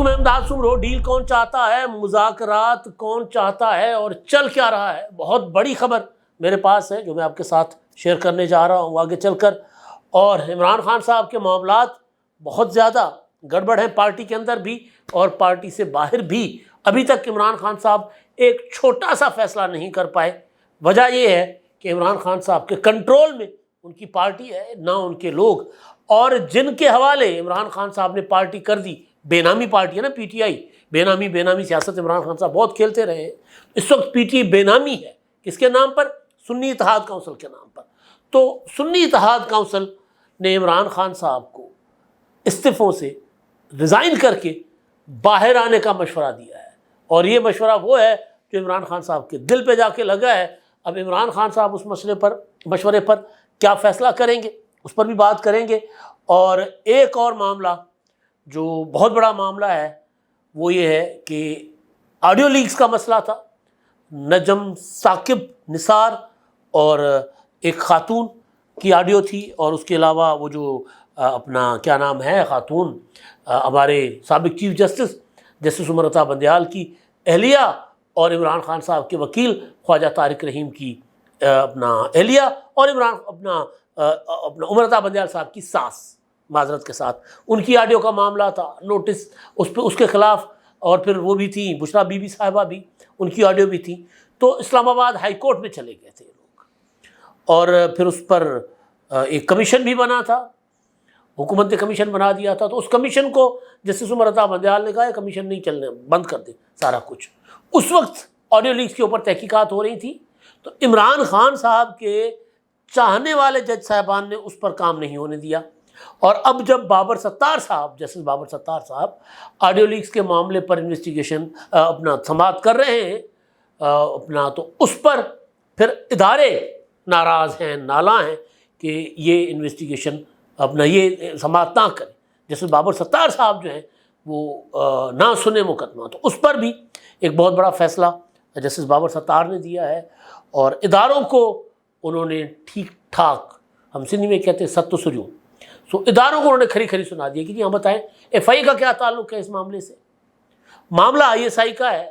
حکم امداد سن رہو، ڈیل کون چاہتا ہے، مذاکرات کون چاہتا ہے اور چل کیا رہا ہے؟ بہت بڑی خبر میرے پاس ہے جو میں آپ کے ساتھ شیئر کرنے جا رہا ہوں آگے چل کر. اور عمران خان صاحب کے معاملات بہت زیادہ گڑبڑ ہیں پارٹی کے اندر بھی اور پارٹی سے باہر بھی. ابھی تک عمران خان صاحب ایک چھوٹا سا فیصلہ نہیں کر پائے. وجہ یہ ہے کہ عمران خان صاحب کے کنٹرول میں ان کی پارٹی ہے نہ ان کے لوگ، اور جن کے حوالے عمران خان صاحب نے پارٹی کر دی، بے نامی پارٹی ہے نا پی ٹی آئی، بے نامی سیاست عمران خان صاحب بہت کھیلتے رہے ہیں. اس وقت پی ٹی آئی بے نامی ہے، کس کے نام پر؟ سنی اتحاد کونسل کے نام پر. تو سنی اتحاد کونسل نے عمران خان صاحب کو استعفوں سے ریزائن کر کے باہر آنے کا مشورہ دیا ہے، اور یہ مشورہ وہ ہے جو عمران خان صاحب کے دل پہ جا کے لگا ہے. اب عمران خان صاحب اس مشورے پر کیا فیصلہ کریں گے اس پر بھی بات کریں گے. اور ایک اور معاملہ جو بہت بڑا معاملہ ہے وہ یہ ہے کہ آڈیو لیکس کا مسئلہ تھا. نجم ثاقب نثار اور ایک خاتون کی آڈیو تھی، اور اس کے علاوہ وہ جو اپنا کیا نام ہے خاتون ہمارے سابق چیف جسٹس امرتا بندیال کی اہلیہ اور عمران خان صاحب کے وکیل خواجہ طارق رحیم کی اپنا اہلیہ اور اپنا امرتا بندیال صاحب کی ساس، معذرت کے ساتھ ان کی آڈیو کا معاملہ تھا. نوٹس اس کے خلاف، اور پھر وہ بھی تھیں بشرا بی بی صاحبہ بھی، ان کی آڈیو بھی تھی. تو اسلام آباد ہائی کورٹ میں چلے گئے تھے لوگ، اور پھر اس پر ایک کمیشن بھی بنا تھا، حکومت نے کمیشن بنا دیا تھا. تو اس کمیشن کو جسٹس امرتا بندیال نے کہا یہ کمیشن نہیں چلنے، بند کر دیں سارا کچھ. اس وقت آڈیو لیکس کے اوپر تحقیقات ہو رہی تھی، تو عمران خان صاحب کے چاہنے والے جج صاحبان نے اس پر کام نہیں ہونے دیا. اور اب جب جسٹس بابر ستار صاحب آڈیو لیکس کے معاملے پر انویسٹیگیشن اپنا سماعت کر رہے ہیں تو اس پر پھر ادارے ناراض ہیں، نالاں ہیں کہ یہ انویسٹیگیشن یہ سماعت نہ کریں. جسٹس بابر ستار صاحب جو ہیں وہ نہ سنے مقدمہ. تو اس پر بھی ایک بہت بڑا فیصلہ جسٹس بابر ستار نے دیا ہے، اور اداروں کو انہوں نے ٹھیک ٹھاک، ہم سندھی میں کہتے ہیں ست سجو، اداروں کو انہوں نے کھری سنا دیا کہ جی ہم بتائیں ایف آئی کا کیا تعلق ہے اس معاملے سے. معاملہ آئی ایس آئی کا ہے.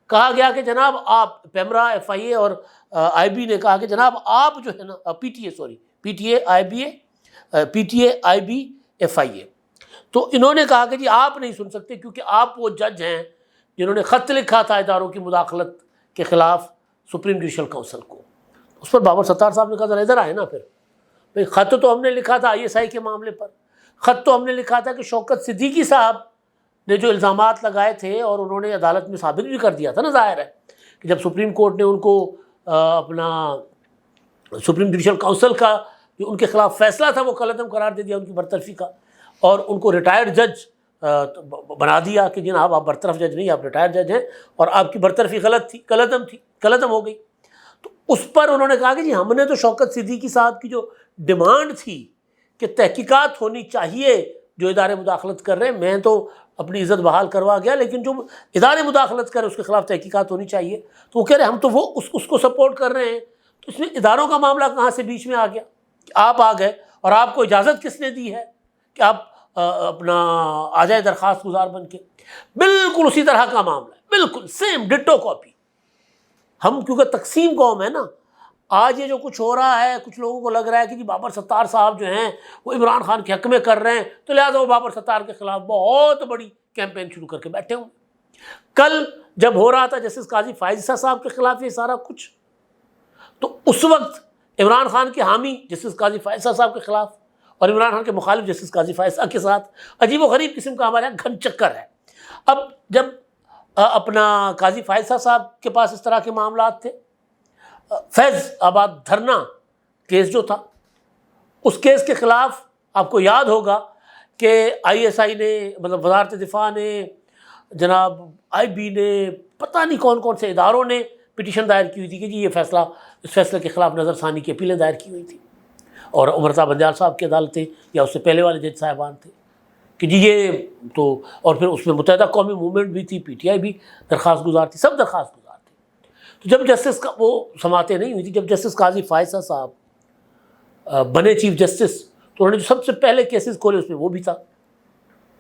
کہا گیا کہ جناب آپ پیمرا ایف آئی اے اور آئی بی نے کہا کہ جناب آپ جو ہے نا P T A I B F I A, تو انہوں نے کہا کہ جی آپ نہیں سن سکتے کیونکہ آپ وہ جج ہیں جنہوں نے خط لکھا تھا اداروں کی مداخلت کے خلاف سپریم جوڈیشل کونسل کو. اس پر بابر ستار صاحب نے کہا ذرا ادھر آئے نا، پھر خط تو ہم نے لکھا تھا آئی ایس آئی کے معاملے پر، خط تو ہم نے لکھا تھا کہ شوکت صدیقی صاحب نے جو الزامات لگائے تھے اور انہوں نے عدالت میں ثابت بھی کر دیا تھا نا، ظاہر ہے کہ جب سپریم کورٹ نے ان کو اپنا سپریم جوڈیشل کونسل کا جو ان کے خلاف فیصلہ تھا وہ کالعدم قرار دے دیا ان کی برطرفی کا، اور ان کو ریٹائرڈ جج بنا دیا کہ جناب آپ برطرف جج نہیں، آپ ریٹائرڈ جج ہیں اور آپ کی برطرفی غلط تھی، کالعدم ہو گئی. تو اس پر انہوں نے کہا کہ جی ہم نے تو شوکت صدیقی صاحب کی جو ڈیمانڈ تھی کہ تحقیقات ہونی چاہیے جو ادارے مداخلت کر رہے ہیں، میں تو اپنی عزت بحال کروا گیا، لیکن جو ادارے مداخلت کر رہے ہیں اس کے خلاف تحقیقات ہونی چاہیے. تو وہ کہہ رہے ہم تو وہ اس کو سپورٹ کر رہے ہیں. تو اس میں اداروں کا معاملہ کہاں سے بیچ میں آ گیا کہ آپ آ گئے، اور آپ کو اجازت کس نے دی ہے کہ آپ اپنا آ جائے درخواست گزار بن کے؟ بالکل اسی طرح کا معاملہ ہے، بالکل سیم ڈٹو کاپی. ہم کیونکہ تقسیم قوم ہے نا، آج یہ جو کچھ ہو رہا ہے کچھ لوگوں کو لگ رہا ہے کہ جی بابر ستار صاحب جو ہیں وہ عمران خان کے حق میں کر رہے ہیں، تو لہٰذا وہ بابر ستار کے خلاف بہت بڑی کیمپین شروع کر کے بیٹھے ہوں. کل جب ہو رہا تھا جسٹس قاضی فائز عیسیٰ صاحب کے خلاف یہ سارا کچھ، تو اس وقت عمران خان کے حامی جسٹس قاضی فائز عیسیٰ صاحب کے خلاف اور عمران خان کے مخالف جسٹس قاضی فائز عیسیٰ کے ساتھ عجیب و غریب قسم کا ہمارے یہاں گھن چکر ہے. اب جب اپنا قاضی فائز عیسیٰ صاحب کے پاس اس طرح کے معاملات تھے، فیض آباد دھرنا کیس جو تھا، اس کیس کے خلاف آپ کو یاد ہوگا کہ آئی ایس آئی نے، مطلب وزارت دفاع نے، جناب آئی بی نے، پتہ نہیں کون کون سے اداروں نے پٹیشن دائر کی ہوئی تھی کہ جی یہ اس فیصلے کے خلاف نظر ثانی کی اپیلیں دائر کی ہوئی تھی، اور امرتا بندیال صاحب کی عدالتیں یا اس سے پہلے والے جج صاحبان تھے کہ جی یہ تو، اور پھر اس میں متحدہ قومی موومنٹ بھی تھی، پی ٹی آئی بھی درخواست گزار تھی، سب درخواست گزار تھے. تو جب جسٹس کا وہ سماعتیں نہیں ہوئی تھی، جب جسٹس قاضی فائز عیسیٰ صاحب بنے چیف جسٹس، تو انہوں نے جو سب سے پہلے کیسز کھولے اس میں وہ بھی تھا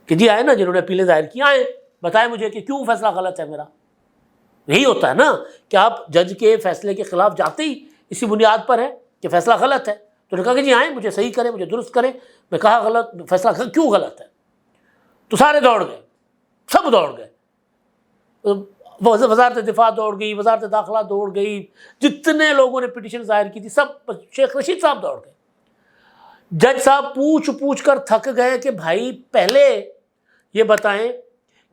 کہ جی آئے نا جنہوں نے اپیلیں دائر کی آئیں بتائیں مجھے کہ کیوں فیصلہ غلط ہے میرا. یہی ہوتا ہے نا کہ آپ جج کے فیصلے کے خلاف جاتے ہی اسی بنیاد پر ہے کہ فیصلہ غلط ہے. تو نے کہا کہ جی آئیں مجھے صحیح کریں, مجھے درست کریں. میں کہا غلط فیصلہ کیوں غلط ہے؟ تو سارے دوڑ گئے, سب دوڑ گئے. وزارت دفاع دوڑ گئی, وزارت داخلہ دوڑ گئی, جتنے لوگوں نے پٹیشن ظاہر کی تھی سب, شیخ رشید صاحب دوڑ گئے. جج صاحب پوچھ کر تھک گئے کہ بھائی پہلے یہ بتائیں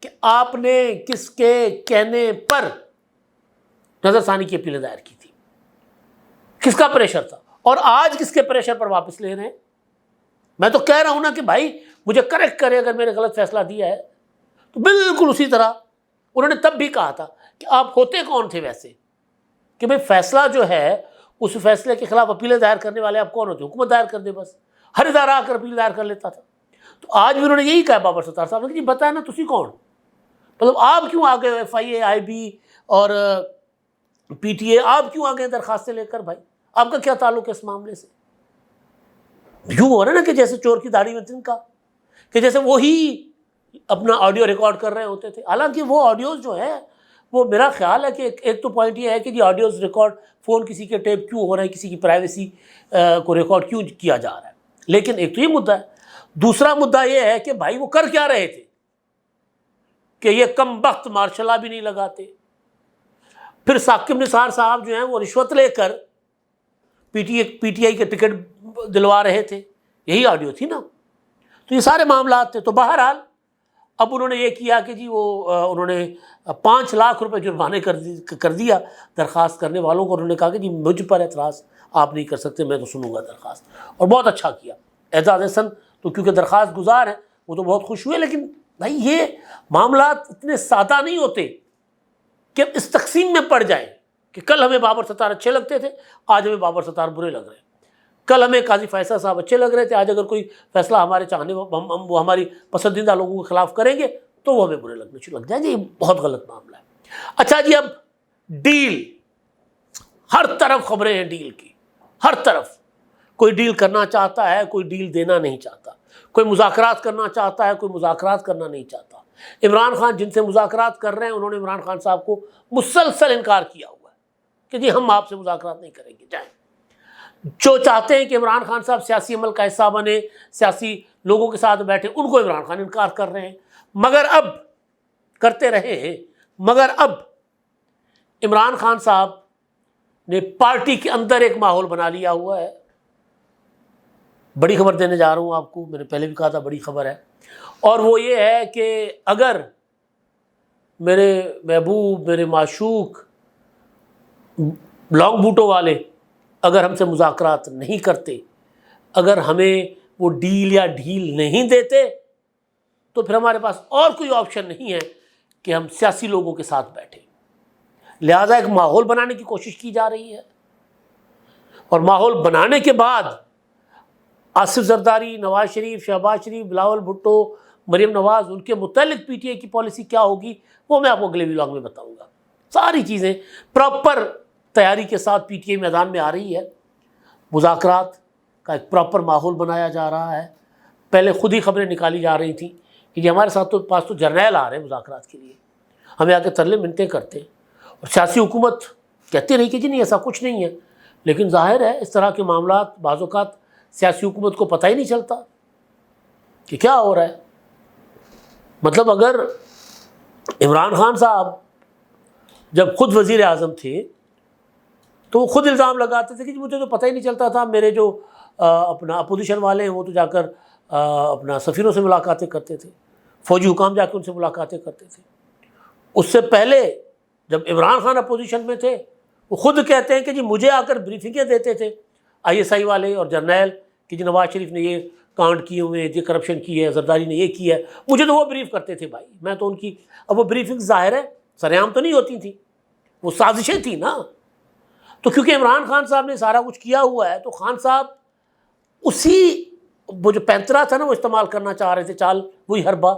کہ آپ نے کس کے کہنے پر نظر ثانی کی اپیل دائر کی تھی, کس کا پریشر تھا, اور آج کس کے پریشر پر واپس لے رہے ہیں؟ میں تو کہہ رہا ہوں نا کہ بھائی مجھے کریکٹ کرے اگر میں نے غلط فیصلہ دیا ہے. تو بالکل اسی طرح انہوں نے تب بھی کہا تھا کہ آپ ہوتے کون تھے ویسے کہ بھئی فیصلہ جو ہے اس فیصلے کے خلاف اپیلیں دائر کرنے والے آپ کون ہوتے؟ حکومت دائر کر دے, بس ہر ادارہ آ کر اپیل دائر کر لیتا تھا. تو آج بھی انہوں نے یہی کہا بابر ستار صاحب نے کہ جی بتائیں نا تسی کون, مطلب آپ کیوں آ گئے F I a, I be اور پی ٹی اے, آپ کیوں آ گئے درخواستیں لے کر؟ بھائی آپ کا کیا تعلق ہے اس معاملے سے؟ یوں ہو رہا ہے نا کہ جیسے چور کی داڑھی میں تنکا, کہ جیسے وہی اپنا آڈیو ریکارڈ کر رہے ہوتے تھے. حالانکہ وہ آڈیوز جو ہے وہ میرا خیال ہے کہ ایک تو پوائنٹ یہ ہے کہ جی آڈیوز ریکارڈ, فون کسی کے ٹیپ کیوں ہو رہا ہے, کسی کی پرائیویسی کو ریکارڈ کیوں کیا جا رہا ہے. لیکن ایک تو یہ مدعا ہے. دوسرا مدعا یہ ہے کہ بھائی وہ کر کیا رہے تھے کہ یہ کم بخت مارشل لا بھی نہیں لگاتے. پھر ثاقب نثار صاحب جو ہیں وہ رشوت لے کر پی ٹی آئی کے ٹکٹ دلوا رہے تھے, یہی آڈیو تھی نا. تو یہ سارے معاملات تھے. تو بہرحال اب انہوں نے یہ کیا کہ جی وہ انہوں نے 5 لاکھ روپے جرمانے کر دیا درخواست کرنے والوں کو. انہوں نے کہا کہ جی مجھ پر اعتراض آپ نہیں کر سکتے, میں تو سنوں گا درخواست. اور بہت اچھا کیا. اعجاز احسن تو کیونکہ درخواست گزار ہیں وہ تو بہت خوش ہوئے. لیکن بھائی یہ معاملات اتنے سادہ نہیں ہوتے کہ اب اس تقسیم میں پڑ جائیں کہ کل ہمیں بابر ستار اچھے لگتے تھے, آج ہمیں بابر ستار برے لگ رہے ہیں. کل ہمیں قاضی فیصل صاحب اچھے لگ رہے تھے, آج اگر کوئی فیصلہ ہمارے چاہنے وہ ہماری پسندیدہ لوگوں کے خلاف کریں گے تو وہ ہمیں برے لگ جائیں گے. یہ بہت غلط معاملہ ہے. اچھا جی, اب ڈیل, ہر طرف خبریں ہیں ڈیل کی, ہر طرف. کوئی ڈیل کرنا چاہتا ہے, کوئی ڈیل دینا نہیں چاہتا, کوئی مذاکرات کرنا چاہتا ہے, کوئی مذاکرات کرنا نہیں چاہتا. عمران خان جن سے مذاکرات کر رہے ہیں انہوں نے عمران خان صاحب کو مسلسل انکار کیا ہوا ہے کہ جی ہم آپ سے مذاکرات نہیں کریں گے, جائیں. جو چاہتے ہیں کہ عمران خان صاحب سیاسی عمل کا حصہ بنے, سیاسی لوگوں کے ساتھ بیٹھے, ان کو عمران خان انکار کر رہے ہیں. مگر اب کرتے رہے ہیں, مگر اب عمران خان صاحب نے پارٹی کے اندر ایک ماحول بنا لیا ہوا ہے. بڑی خبر دینے جا رہا ہوں آپ کو, میں نے پہلے بھی کہا تھا بڑی خبر ہے, اور وہ یہ ہے کہ اگر میرے محبوب, میرے معشوق لانگ بوٹوں والے اگر ہم سے مذاکرات نہیں کرتے, اگر ہمیں وہ ڈیل یا ڈھیل نہیں دیتے, تو پھر ہمارے پاس اور کوئی آپشن نہیں ہے کہ ہم سیاسی لوگوں کے ساتھ بیٹھیں. لہذا ایک ماحول بنانے کی کوشش کی جا رہی ہے, اور ماحول بنانے کے بعد آصف زرداری, نواز شریف, شہباز شریف, بلاول بھٹو, مریم نواز, ان کے متعلق پی ٹی آئی کی پالیسی کیا ہوگی وہ میں آپ کو اگلے ولاگ میں بتاؤں گا. ساری چیزیں پراپر تیاری کے ساتھ پی ٹی آئی میدان میں آ رہی ہے. مذاکرات کا ایک پراپر ماحول بنایا جا رہا ہے. پہلے خود ہی خبریں نکالی جا رہی تھیں کہ جی ہمارے ساتھ تو پاس تو جرنیل آ رہے ہیں مذاکرات کے لیے, ہمیں آ کے ترلے منتیں کرتے ہیں, اور سیاسی حکومت کہتی رہی کہ جی نہیں ایسا کچھ نہیں ہے. لیکن ظاہر ہے اس طرح کے معاملات بعض اوقات سیاسی حکومت کو پتہ ہی نہیں چلتا کہ کیا ہو رہا ہے. مطلب اگر عمران خان صاحب جب خود وزیر اعظم تھے تو وہ خود الزام لگاتے تھے کہ مجھے تو پتہ ہی نہیں چلتا تھا, میرے جو اپنا اپوزیشن والے ہیں وہ تو جا کر اپنا سفیروں سے ملاقاتیں کرتے تھے, فوجی حکام جا کے ان سے ملاقاتیں کرتے تھے. اس سے پہلے جب عمران خان اپوزیشن میں تھے وہ خود کہتے ہیں کہ جی مجھے آ کر بریفنگیں دیتے تھے آئی ایس آئی والے اور جرنیل کہ جی نواز شریف نے یہ کانڈ کیے ہوئے ہیں, یہ کرپشن کی ہے, زرداری نے یہ کیا ہے. مجھے تو وہ بریف کرتے تھے بھائی, میں تو ان کی, اب وہ بریفنگ ظاہر ہے سر عام تو نہیں ہوتی تھیں, وہ سازشیں تھیں نا. تو کیونکہ عمران خان صاحب نے سارا کچھ کیا ہوا ہے تو خان صاحب اسی وہ جو پینترا تھا نا وہ استعمال کرنا چاہ رہے تھے, چال وہی حربہ,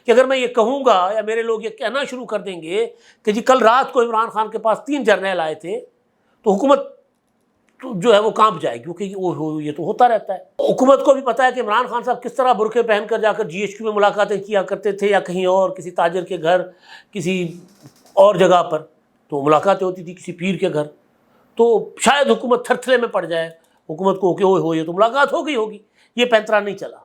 کہ اگر میں یہ کہوں گا یا میرے لوگ یہ کہنا شروع کر دیں گے کہ جی کل رات کو عمران خان کے پاس 3 جرنیل آئے تھے تو حکومت تو جو ہے وہ کانپ جائے، کیونکہ یہ تو ہوتا رہتا ہے۔ حکومت کو بھی پتہ ہے کہ عمران خان صاحب کس طرح برقعے پہن کر جا کر جی ایچ کیو میں ملاقاتیں کیا کرتے تھے، یا کہیں اور کسی تاجر کے گھر، کسی اور جگہ پر تو ملاقاتیں ہوتی تھی، کسی پیر کے گھر، تو شاید حکومت تھرتھلے میں پڑ جائے، حکومت کو کہ ہو یہ تو ملاقات ہو گئی ہوگی۔ یہ پینترا نہیں چلا۔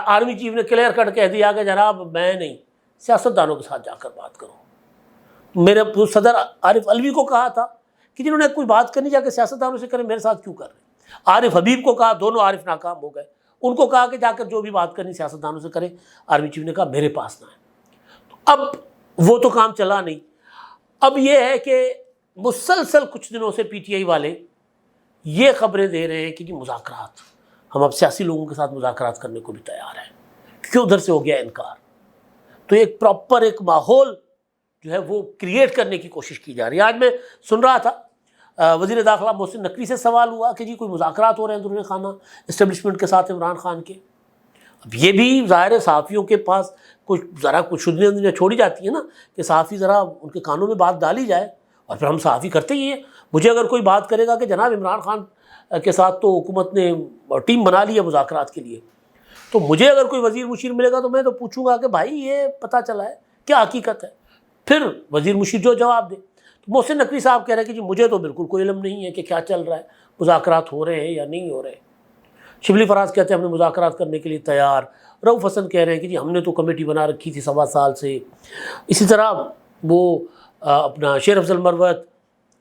آرمی چیف نے کلیئر کٹ کہہ دیا کہ جناب میں نہیں، سیاستدانوں کے ساتھ جا کر بات کرو۔ میرے صدر عارف علوی کو کہا تھا کہ جنہوں نے کوئی بات کرنی جا کے سیاستدانوں سے کریں، میرے ساتھ کیوں کر رہے ہیں؟ عارف حبیب کو کہا، دونوں عارف ناکام ہو گئے، ان کو کہا کہ جا کر جو بھی بات کرنی سیاستدانوں سے کریں، آرمی چیف نے کہا میرے پاس نہ ہے۔ اب وہ تو کام چلا نہیں۔ اب یہ ہے کہ مسلسل کچھ دنوں سے پی ٹی آئی والے یہ خبریں دے رہے ہیں کہ جی مذاکرات، ہم اب سیاسی لوگوں کے ساتھ مذاکرات کرنے کو بھی تیار ہیں، کیوں ادھر سے ہو گیا انکار۔ تو ایک پراپر ایک ماحول جو ہے وہ کریٹ کرنے کی کوشش کی جا رہی ہے۔ آج میں سن رہا تھا وزیر داخلہ محسن نقوی سے سوال ہوا کہ جی کوئی مذاکرات ہو رہے ہیں اندرون خانہ اسٹیبلشمنٹ کے ساتھ عمران خان کے۔ اب یہ بھی ظاہر ہے صحافیوں کے پاس کچھ شدیاں چھوڑی جاتی ہیں نا، کہ صحافی ذرا ان کے کانوں میں بات ڈالی جائے، اور پھر ہم صحافی کرتے ہی ہیں۔ مجھے اگر کوئی بات کرے گا کہ جناب عمران خان کے ساتھ تو حکومت نے ٹیم بنا لی ہے مذاکرات کے لیے، تو مجھے اگر کوئی وزیر مشیر ملے گا تو میں تو پوچھوں گا کہ بھائی یہ پتہ چلا ہے کیا حقیقت ہے، پھر وزیر مشیر جو جواب دے۔ تو محسن نقوی صاحب کہہ رہے ہیں کہ جی مجھے تو بالکل کوئی علم نہیں ہے کہ کیا چل رہا ہے، مذاکرات ہو رہے ہیں یا نہیں ہو رہے۔ شبلی فراز کہتے ہیں ہم نے مذاکرات کرنے کے لیے تیار۔ رؤف حسن کہہ رہے ہیں کہ جی ہم نے تو کمیٹی بنا رکھی تھی 1.25 سال سے۔ اسی طرح وہ اپنا شیر افضل مروت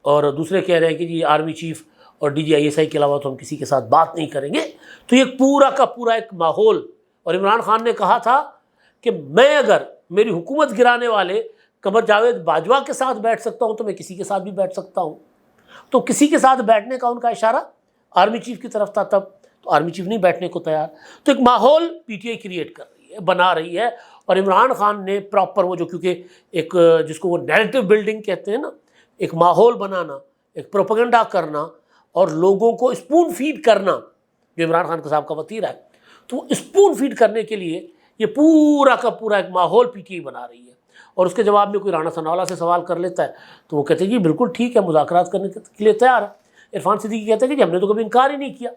اور دوسرے کہہ رہے ہیں کہ جی آرمی چیف اور D G I S I کے علاوہ تو ہم کسی کے ساتھ بات نہیں کریں گے۔ تو یہ پورا کا پورا ایک ماحول، اور عمران خان نے کہا تھا کہ میں اگر میری حکومت گرانے والے قمر جاوید باجوہ کے ساتھ بیٹھ سکتا ہوں تو میں کسی کے ساتھ بھی بیٹھ سکتا ہوں۔ تو کسی کے ساتھ بیٹھنے کا ان کا اشارہ آرمی چیف کی طرف تھا تب، تو آرمی چیف نہیں بیٹھنے کو تیار۔ تو ایک ماحول پی ٹی آئی کریٹ کر رہی ہے، بنا رہی ہے، اور عمران خان نے پراپر وہ جو، کیونکہ ایک جس کو وہ نیریٹو بلڈنگ کہتے ہیں نا، ایک ماحول بنانا، ایک پروپیگنڈا کرنا اور لوگوں کو اسپون فیڈ کرنا، جو عمران خان صاحب کا وتیرہ ہے، تو اسپون فیڈ کرنے کے لیے یہ پورا کا پورا ایک ماحول پی ٹی آئی بنا رہی ہے۔ اور اس کے جواب میں کوئی رانا ثناءاللہ سے سوال کر لیتا ہے تو وہ کہتے ہیں جی بالکل ٹھیک ہے، مذاکرات کرنے کے لیے تیار ہے۔ عرفان صدیقی کہتے ہیں کہ جی ہم نے تو کبھی انکار ہی نہیں کیا۔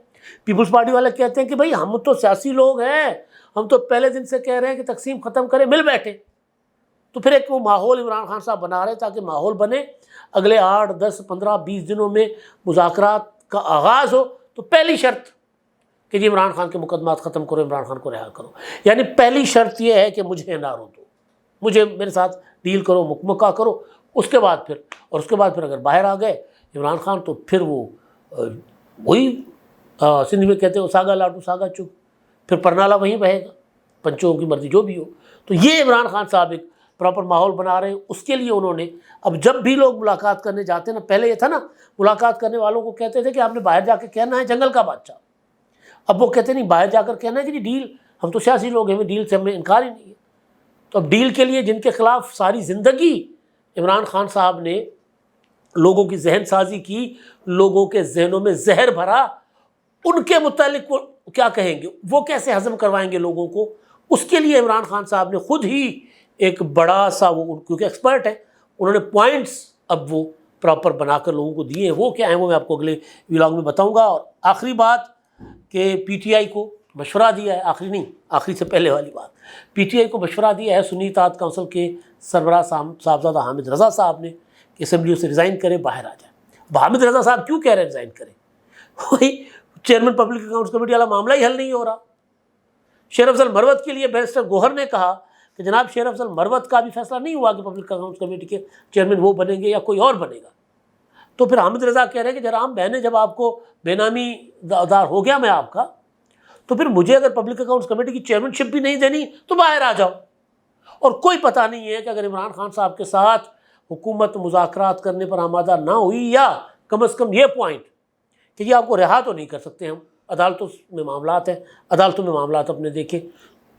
پیپلز پارٹی والے کہتے ہیں کہ بھائی ہم تو سیاسی لوگ ہیں، ہم تو پہلے دن سے کہہ رہے ہیں کہ تقسیم ختم کریں، مل بیٹھے۔ تو پھر ایک وہ ماحول عمران خان صاحب بنا رہے تاکہ ماحول بنے، اگلے 8 10 15 20 دنوں میں مذاکرات کا آغاز ہو تو پہلی شرط کہ جی عمران خان کے مقدمات ختم کرو، عمران خان کو رہا کرو۔ یعنی پہلی شرط یہ ہے کہ مجھے نہ رو دو، مجھے میرے ساتھ ڈیل کرو، مکمکہ کرو۔ اس کے بعد پھر اگر باہر آ گئے عمران خان تو پھر وہ وہی سندھ میں کہتے ہیں ساگا لاڈو ساگا چپ، پھر پرنالا وہیں بہے گا، پنچوں کی مرضی جو بھی ہو۔ تو یہ عمران خان صاحب ایک پراپر ماحول بنا رہے ہیں۔ اس کے لیے انہوں نے اب جب بھی لوگ ملاقات کرنے جاتے ہیں نا، پہلے یہ تھا نا ملاقات کرنے والوں کو کہتے تھے کہ آپ نے باہر جا کے کہنا ہے جنگل کا بادشاہ، اب وہ کہتے نہیں باہر جا کر کہنا ہے کہ جی ڈیل، ہم تو سیاسی لوگ ہیں، ڈیل سے ہمیں انکار ہی نہیں ہے۔ تو اب ڈیل کے لیے جن کے خلاف ساری زندگی عمران خان صاحب نے لوگوں کی ذہن سازی کی، لوگوں کے ذہنوں میں زہر بھرا، ان کے متعلق وہ کیا کہیں گے، وہ کیسے ہضم کروائیں گے لوگوں کو، اس کے لیے عمران خان صاحب نے خود ہی ایک بڑا سا، وہ کیونکہ ایکسپرٹ ہے، انہوں نے پوائنٹس اب وہ پراپر بنا کر لوگوں کو دیے ہیں۔ وہ کیا ہیں وہ میں آپ کو اگلے ولاگ میں بتاؤں گا۔ اور آخری بات کہ پی ٹی آئی کو مشورہ دیا ہے، آخری نہیں، آخری سے پہلے والی بات، پی ٹی آئی کو مشورہ دیا ہے سنی اتحاد کونسل کے سربراہ صاحبزادہ حامد رضا صاحب نے کہ اسمبلیوں سے ریزائن کرے، باہر آ جائے۔ اب حامد رضا صاحب کیوں کہہ رہے ہیں ریزائن کریں؟ وہی چیئرمین پبلک اکاؤنٹس کمیٹی والا معاملہ ہی حل نہیں ہو رہا۔ شیر افضل مروت کے لیے بیرسٹر گوہر نے کہا کہ جناب شیر افضل مروت کا بھی فیصلہ نہیں ہوا کہ پبلک اکاؤنٹس کمیٹی کے چیئرمین وہ بنیں گے یا کوئی اور بنے گا۔ تو پھر حامد رضا کہہ رہے ہیں کہ جناب میں نے جب آپ کو بے نامی دار ہو گیا میں آپ کا، تو پھر مجھے اگر پبلک اکاؤنٹس کمیٹی کی چیئرمین شپ بھی نہیں دینی تو باہر آ جاؤ۔ اور کوئی پتہ نہیں ہے کہ اگر عمران خان صاحب کے ساتھ حکومت مذاکرات کرنے پر آمادہ نہ ہوئی، یا کم از کم یہ پوائنٹ کہ یہ آپ کو رہا تو نہیں کر سکتے ہم، عدالتوں میں معاملات ہیں، عدالتوں میں معاملات اپنے دیکھیں،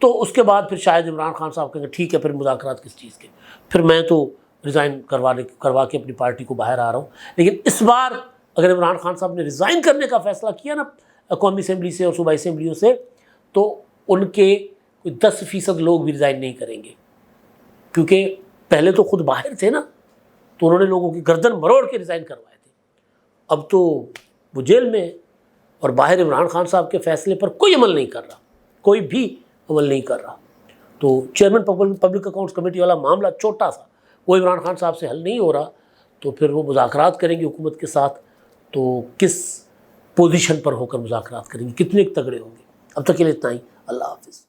تو اس کے بعد پھر شاید عمران خان صاحب کہیں گے ٹھیک ہے پھر مذاکرات کس چیز کے، پھر میں تو ریزائن کروا کے اپنی پارٹی کو باہر آ رہا ہوں۔ لیکن اس بار اگر عمران خان صاحب نے ریزائن کرنے کا فیصلہ کیا نا قومی اسمبلی سے اور صوبائی اسمبلیوں سے، تو ان کے کوئی 10% لوگ بھی ریزائن نہیں کریں گے، کیونکہ پہلے تو خود باہر تھے نا، تو انہوں نے لوگوں کی گردن مروڑ کے ریزائن کروائے تھے۔ اب تو وہ جیل میں ہے، اور باہر عمران خان صاحب کے فیصلے پر کوئی عمل نہیں کر رہا، کوئی بھی عمل نہیں کر رہا۔ تو چیئرمین پبلک اکاؤنٹس کمیٹی والا معاملہ چھوٹا سا، وہ عمران خان صاحب سے حل نہیں ہو رہا، تو پھر وہ مذاکرات کریں گے حکومت کے ساتھ، تو کس پوزیشن پر ہو کر مذاکرات کریں گے، کتنے تگڑے ہوں گے۔ اب تک کے لیے اتنا ہی، اللہ حافظ۔